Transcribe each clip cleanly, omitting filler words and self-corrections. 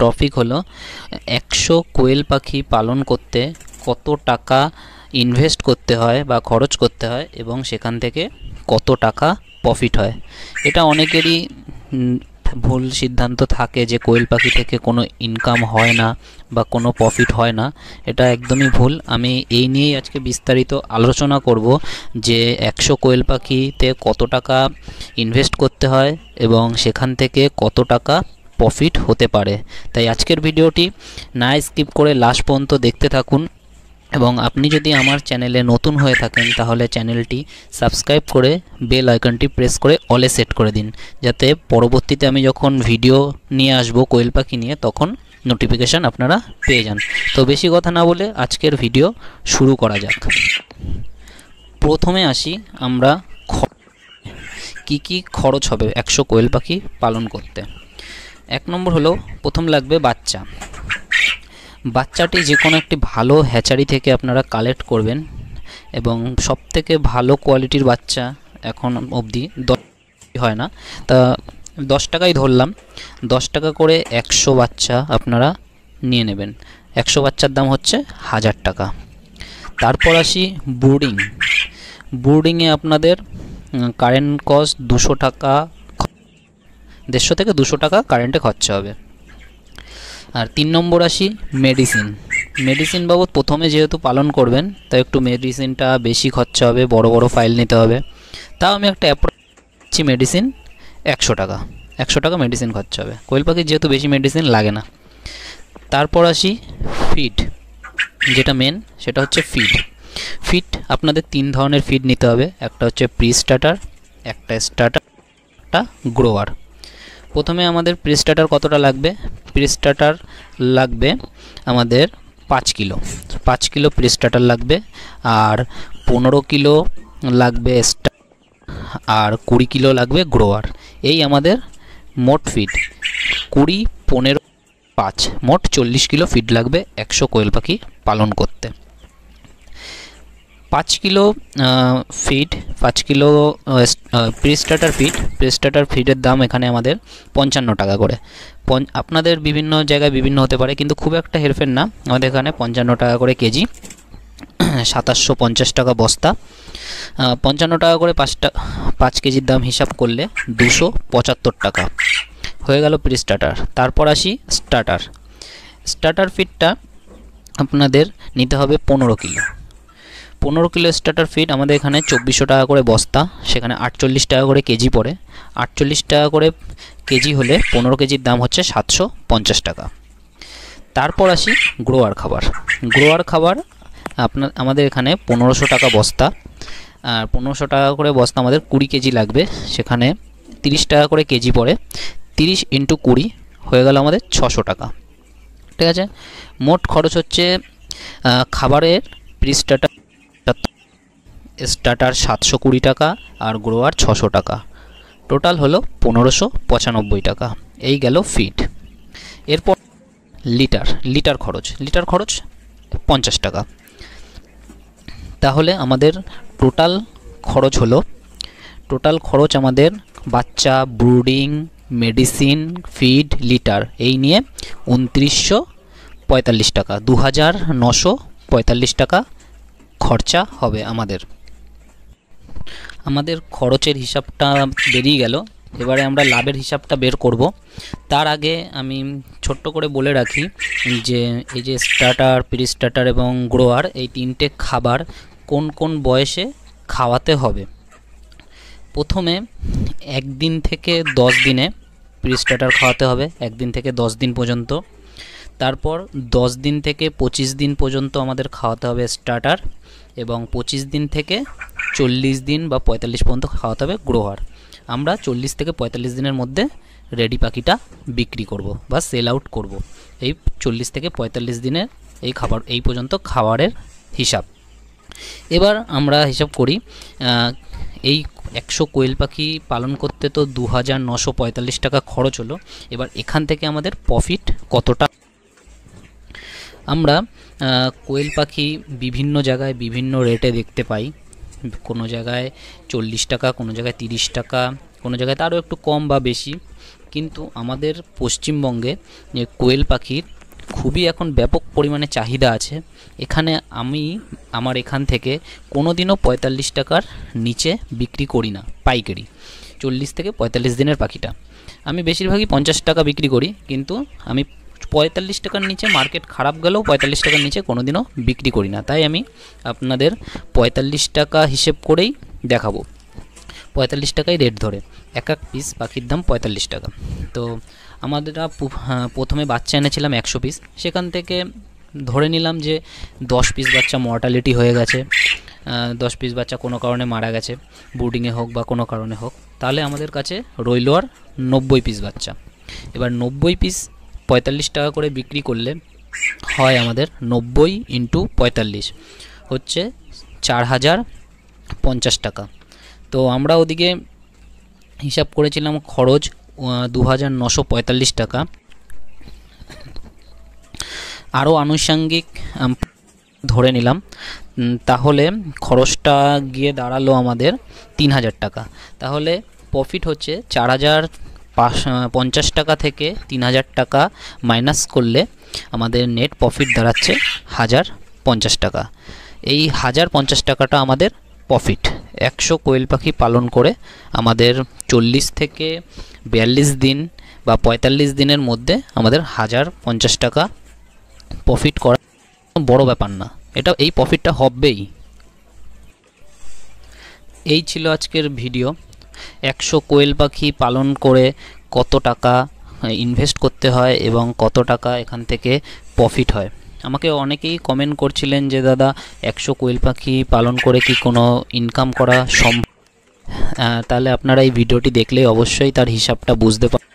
Topic হলো 100 কোয়েল পাখি পালন করতে কত টাকা ইনভেস্ট করতে হয় বা খরচ করতে হয় এবং সেখান থেকে কত টাকা প্রফিট হয়। এটা অনেকেরই ভুল সিদ্ধান্ত থাকে যে কোয়েল পাখি থেকে কোনো ইনকাম হয় না বা কোনো প্রফিট হয় না। এটা একদমই ভুল। আমি এই নিয়েই আজকে বিস্তারিত আলোচনা করব যে 100 কোয়েল পাখিতে কত টাকা ইনভেস্ট করতে হয় এবং সেখান থেকে কত টাকা প্রফিট হতে পারে। তাই আজকের ভিডিওটি না স্কিপ করে লাস্ট পর্যন্ত দেখতে থাকুন এবং আপনি যদি আমার চ্যানেলে নতুন হয়ে থাকেন তাহলে চ্যানেলটি সাবস্ক্রাইব করে বেল আইকনটি প্রেস করে অলে সেট করে দিন, যাতে পরবর্তীতে আমি যখন ভিডিও নিয়ে আসব কোয়েল পাখি নিয়ে তখন নোটিফিকেশান আপনারা পেয়ে যান। তো বেশি কথা না বলে আজকের ভিডিও শুরু করা যাক। প্রথমে আসি আমরা কি খরচ হবে 100 কোয়েল পাখি পালন করতে। 1 নম্বর হলো প্রথম লাগবে বাচ্চা। বাচ্চাটি যে কোনো একটি ভালো হ্যাচারি থেকে আপনারা কালেক্ট করবেন এবং সবথেকে ভালো কোয়ালিটির বাচ্চা এখন অবধি 10 হয় না, তা 10 টাকাই ধরলাম। 10 টাকা করে 100 বাচ্চা আপনারা নিয়ে নেবেন। 100 বাচ্চার দাম হচ্ছে 1000 টাকা। তারপর আসি ব্রুডিং। ব্রুডিংয়ে আপনাদের কারেন্ট কস্ট 200 টাকা, 150 থেকে 200 টাকা কারেন্টে খরচা হবে। আর 3 নম্বর আসি মেডিসিন। মেডিসিন বাবদ প্রথমে যেহেতু পালন করবেন তাই একটু মেডিসিনটা বেশি খরচা হবে, বড় বড় ফাইল নিতে হবে। তাও আমি একটা অ্যাপ্রোচ মেডিসিন 100 টাকা, 100 টাকা মেডিসিন খরচা হবে। কোয়েল পাখির যেহেতু বেশি মেডিসিন লাগে না। তারপর আসি ফিড, যেটা মেন সেটা হচ্ছে ফিড। ফিড আপনাদের 3 ধরনের ফিড নিতে হবে, একটা হচ্ছে প্রি স্টার্টার, একটা স্টার্টার, একটা গ্রোয়ার। প্রথমে আমাদের প্রি স্টার্টার কতটা লাগবে? প্রি স্টার্টার লাগবে আমাদের 5 কিলো, 5 কিলো প্রি স্টার্টার লাগবে। আর 15 কিলো লাগবে আর 20 কিলো লাগবে গ্রোয়ার। এই আমাদের মোট ফিড 20, 15, 5, মোট 40 কিলো ফিড লাগবে 100 কোয়েল পাখি পালন করতে। 5 kilo feed, 5 kilo pre starter ফিডের দাম এখানে আমাদের 55 টাকা করে। আপনাদের বিভিন্ন জায়গায় বিভিন্ন হতে পারে, কিন্তু খুব একটা হেরফের না। আমাদের এখানে 55 টাকা করে কেজি, 2750 টাকা বস্তা। 55 টাকা করে 5 কেজির দাম হিসাব করলে 275 টাকা হয়ে গেল প্রি স্টার্টার। তারপর আসি স্টার্টার। স্টার্টার ফিডটা আপনাদের নিতে হবে 15 কিলো। 15 কিলো স্টার্টার ফিড আমাদের এখানে 2400 টাকা করে বস্তা, সেখানে 48 টাকা করে কেজি পড়ে। 48 টাকা করে কেজি হলে 15 কেজির দাম হচ্ছে 750 টাকা। তারপর আসি গ্রোয়ার খাবার। গ্রোয়ার খাবার আমাদের এখানে 1500 টাকা বস্তা, আর 1500 টাকা করে বস্তা আমাদের 20 কেজি লাগবে, সেখানে 30 টাকা করে কেজি পড়ে। 30 × 20 হয়ে গেল আমাদের 600 টাকা। ঠিক আছে, মোট খরচ হচ্ছে খাবারের প্রি স্টার্টার 720 টাকা আর গ্রোয়ার 600 টাকা, টোটাল হলো 1595 টাকা। এই গেল ফিড। এরপর লিটার খরচ 50 টাকা। তাহলে আমাদের টোটাল খরচ আমাদের বাচ্চা, ব্রুডিং, মেডিসিন, ফিড, লিটার এই নিয়ে 2945 টাকা, 2945 টাকা খরচা হবে আমাদের খরচের হিসাবটা বেরিয়ে গেল। এবারে আমরা লাভের হিসাবটা বের করব। তার আগে আমি ছোট্ট করে বলে রাখি যে এই যে স্টার্টার, প্রি স্টার্টার এবং গ্রোয়ার এই 3টে খাবার কোন কোন বয়সে খাওয়াতে হবে। প্রথমে 1 দিন থেকে 10 দিনে প্রি স্টার্টার খাওয়াতে হবে, 1 দিন থেকে 10 দিন পর্যন্ত। তারপর 10 দিন থেকে 25 দিন পর্যন্ত আমাদের খাওয়াতে হবে স্টার্টার, এবং 25 দিন থেকে 40 দিন বা 45 পর্যন্ত খাওয়াতে হবে গ্রোয়ার। আমরা 40 থেকে 45 দিনের মধ্যে রেডি পাখিটা বিক্রি করব বা সেল আউট করব। এই 40 থেকে 45 দিনের এই পর্যন্ত খাবারের হিসাব। এবার আমরা হিসাব করি, এই 100 কোয়েল পাখি পালন করতে তো 2945 টাকা খরচ হলো। এবার এখান থেকে আমাদের প্রফিট কতটা? আমরা কোয়েল পাখি বিভিন্ন জায়গায় বিভিন্ন রেটে দেখতে পাই। কোনো জায়গায় 40 টাকা, কোনো জায়গায় 30 টাকা, কোনো জায়গায় আরও একটু কম বা বেশি, কিন্তু আমাদের পশ্চিমবঙ্গে যে কোয়েল পাখির খুবই এখন ব্যাপক পরিমাণে চাহিদা আছে। এখানে আমি আমার এখান থেকে কোনো দিনও 45 টাকার নিচে বিক্রি করি না পাইকারি। 40 থেকে 45 দিনের পাখিটা আমি বেশিরভাগই 50 টাকা বিক্রি করি, কিন্তু আমি 45 টাকার নিচে মার্কেট খারাপ গেলেও 45 টাকার নিচে কোনো দিনও বিক্রি করি না। তাই আমি আপনাদের 45 টাকা হিসেব করেই দেখাবো, 45 টাকায় রেট ধরে এক এক পিস পাখির দাম 45 টাকা। তো আমাদের প্রথমে বাচ্চা এনেছিলাম 100 পিস, সেখান থেকে ধরে নিলাম যে 10 পিস বাচ্চা মর্টালিটি হয়ে গেছে, 10 পিস বাচ্চা কোনো কারণে মারা গেছে, ব্রুডিংয়ে হোক বা কোনো কারণে হোক, তাহলে আমাদের কাছে রইল আর 90 পিস বাচ্চা। এবার 90 পিস 45 টাকা করে বিক্রি করলে হয় আমাদের 90 × 45 হচ্ছে 4050 টাকা। তো আমরা ওদিকে হিসাব করেছিলাম খরচ 2945 টাকা, আরও আনুষঙ্গিক ধরে নিলাম, তাহলে খরচটা গিয়ে দাঁড়ালো আমাদের 3000 টাকা। তাহলে প্রফিট হচ্ছে 4050 টাকা থেকে 3000 টাকা মাইনাস করলে আমাদের নেট প্রফিট দাঁড়াচ্ছে 1050 টাকা। এই 1050 টাকাটা আমাদের প্রফিট। 100 কোয়েল পাখি পালন করে আমাদের 40 থেকে 42 দিন বা 45 দিনের মধ্যে আমাদের 1050 টাকা প্রফিট করা বড় ব্যাপার না, এই প্রফিটটা হবেই। এই ছিল আজকের ভিডিও। 100 কোয়েল পাখি পালন করে কত টাকা ইনভেস্ট করতে হয় এবং কত টাকা এখান থেকে প্রফিট হয়। আমাকে অনেকেই কমেন্ট করছিলেন যে দাদা 100 কোয়েল পাখি পালন করে কি কোনো ইনকাম করা সম্ভব? তাহলে আপনারা এই ভিডিওটি দেখলে অবশ্যই তার হিসাবটা বুঝতে পারবেন।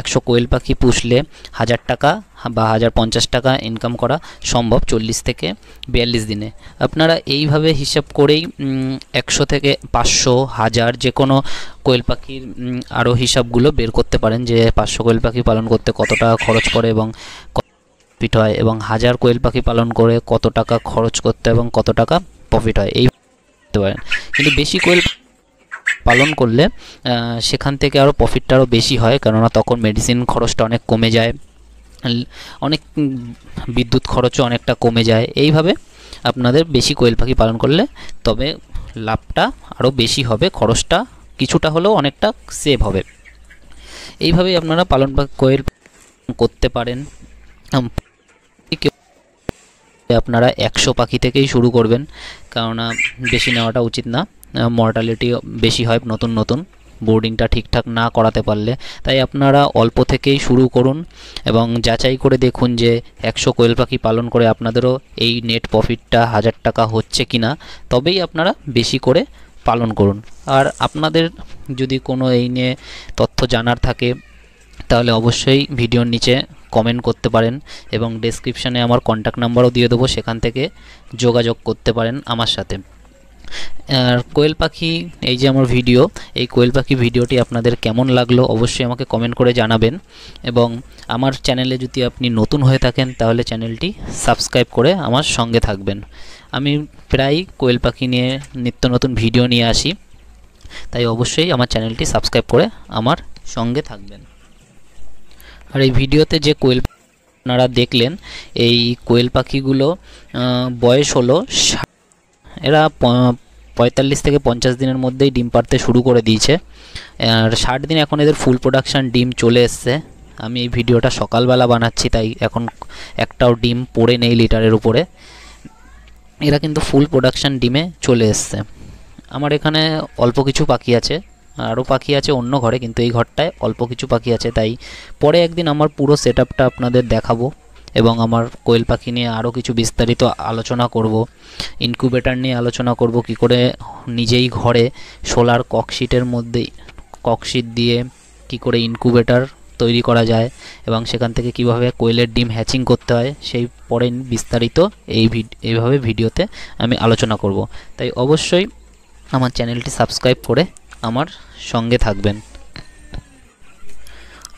100 কোয়েল পাখি পুষলে 1000 টাকা বা 1050 টাকা ইনকাম করা সম্ভব 40 থেকে 42 দিনে। আপনারা এইভাবে হিসাব করেই 100 থেকে 500 1000 যে কোনো কোয়েল পাখির আরও হিসাবগুলো বের করতে পারেন, যে 500 কোয়েল পাখি পালন করতে কত টাকা খরচ পড়ে এবং প্রফিট হয়, এবং 1000 কোয়েল পাখি পালন করে কত টাকা খরচ করতে এবং কত টাকা প্রফিট হয়, এই করতে পারেন। কিন্তু বেশি কোয়েল পালন করলে সেখান থেকে আরও প্রফিটটা আরও বেশি হয়, কেননা তখন মেডিসিন খরচটা অনেক কমে যায়, অনেক বিদ্যুৎ খরচও অনেকটা কমে যায়। এইভাবে আপনাদের বেশি কোয়েল পাখি পালন করলে তবে লাভটা আরও বেশি হবে, খরচটা কিছুটা হলেও অনেকটা সেভ হবে। এইভাবেই আপনারা কোয়েল করতে পারেন। আপনারা 100 পাখি থেকেই শুরু করবেন, কেননা বেশি নেওয়াটা উচিত না, মর্টালিটি বেশি হয় নতুন বোর্ডিংটা ঠিকঠাক না করাতে পারলে। তাই আপনারা অল্প থেকেই শুরু করুন এবং যাচাই করে দেখুন যে 100 কোয়েল পাখি পালন করে আপনাদেরও এই নেট প্রফিটটা 1000 টাকা হচ্ছে কিনা, তবেই আপনারা বেশি করে পালন করুন। আর আপনাদের যদি কোনো এই নিয়ে তথ্য জানার থাকে তাহলে অবশ্যই ভিডিওর নিচে কমেন্ট করতে পারেন এবং ডেসক্রিপশানে আমার কন্ট্যাক্ট নাম্বারও দিয়ে দেবো, সেখান থেকে যোগাযোগ করতে পারেন আমার সাথে। আর কোয়েল পাখি এই যে আমার ভিডিও, এই কোয়েল পাখি ভিডিওটি আপনাদের কেমন লাগলো অবশ্যই আমাকে কমেন্ট করে জানাবেন, এবং আমার চ্যানেলে যদি আপনি নতুন হয়ে থাকেন তাহলে চ্যানেলটি সাবস্ক্রাইব করে আমার সঙ্গে থাকবেন। আমি প্রায় কোয়েল পাখি নিয়ে নিত্য নতুন ভিডিও নিয়ে আসি, তাই অবশ্যই আমার চ্যানেলটি সাবস্ক্রাইব করে আমার সঙ্গে থাকবেন। আর এই ভিডিওতে যে কোয়েল আপনারা দেখলেন, এই কোয়েল পাখিগুলো বয়স হলো, এরা 45 থেকে 50 দিনের মধ্যেই ডিম পাড়তে শুরু করে দিয়েছে, আর 60 দিন এখন এদের ফুল প্রোডাকশান ডিম চলে এসছে। আমি এই ভিডিওটা সকালবেলা বানাচ্ছি, তাই এখন একটাও ডিম পড়ে নেই লিটারের উপরে। এরা কিন্তু ফুল প্রোডাকশান ডিমে চলে এসছে। আমার এখানে অল্প কিছু পাখি আছে, আরও পাখি আছে অন্য ঘরে, কিন্তু এই ঘরটায় অল্প কিছু পাখি আছে। তাই পরে একদিন আমার পুরো সেটআপটা আপনাদের দেখাবো এবং আমার কোয়েল পাখি নিয়ে আরও কিছু বিস্তারিত আলোচনা করব। ইনকিউবেটর নিয়ে আলোচনা করব, কি করে নিজেই ঘরে সোলার ককশিটের মধ্যেই ককশিট দিয়ে কি করে ইনকিউবেটর তৈরি করা যায় এবং সেখান থেকে কিভাবে কোয়েলের ডিম হ্যাচিং করতে হয়, সেই পরে বিস্তারিত এইভাবে ভিডিওতে আমি আলোচনা করব। তাই অবশ্যই আমার চ্যানেলটি সাবস্ক্রাইব করে আমার সঙ্গে থাকবেন।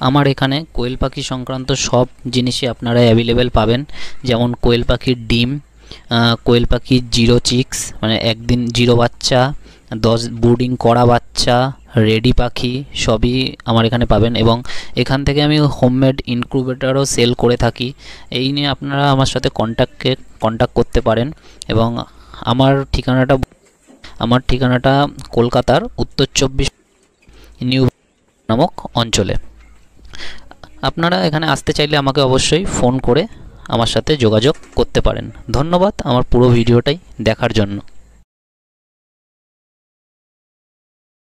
আমার এখানে কোয়েল পাখি সংক্রান্ত সব জিনিসই আপনারা অ্যাভেলেবেল পাবেন, যেমন কোয়েল পাখির ডিম, কোয়েল পাখির 0 চিক্স মানে একদিন 0 বাচ্চা, 10 ব্রুডিং করা বাচ্চা, রেডি পাখি সবই আমার এখানে পাবেন, এবং এখান থেকে আমি হোমমেড ইনকিউবেটরও সেল করে থাকি। এই নিয়ে আপনারা আমার সাথে কন্ট্যাক্ট করতে পারেন। এবং আমার ঠিকানাটা কলকাতার উত্তর 24 নিউ নামক অঞ্চলে। আপনারা এখানে আসতে চাইলে আমাকে অবশ্যই ফোন করে আমার সাথে যোগাযোগ করতে পারেন। ধন্যবাদ আমার পুরো ভিডিওটাই দেখার জন্য।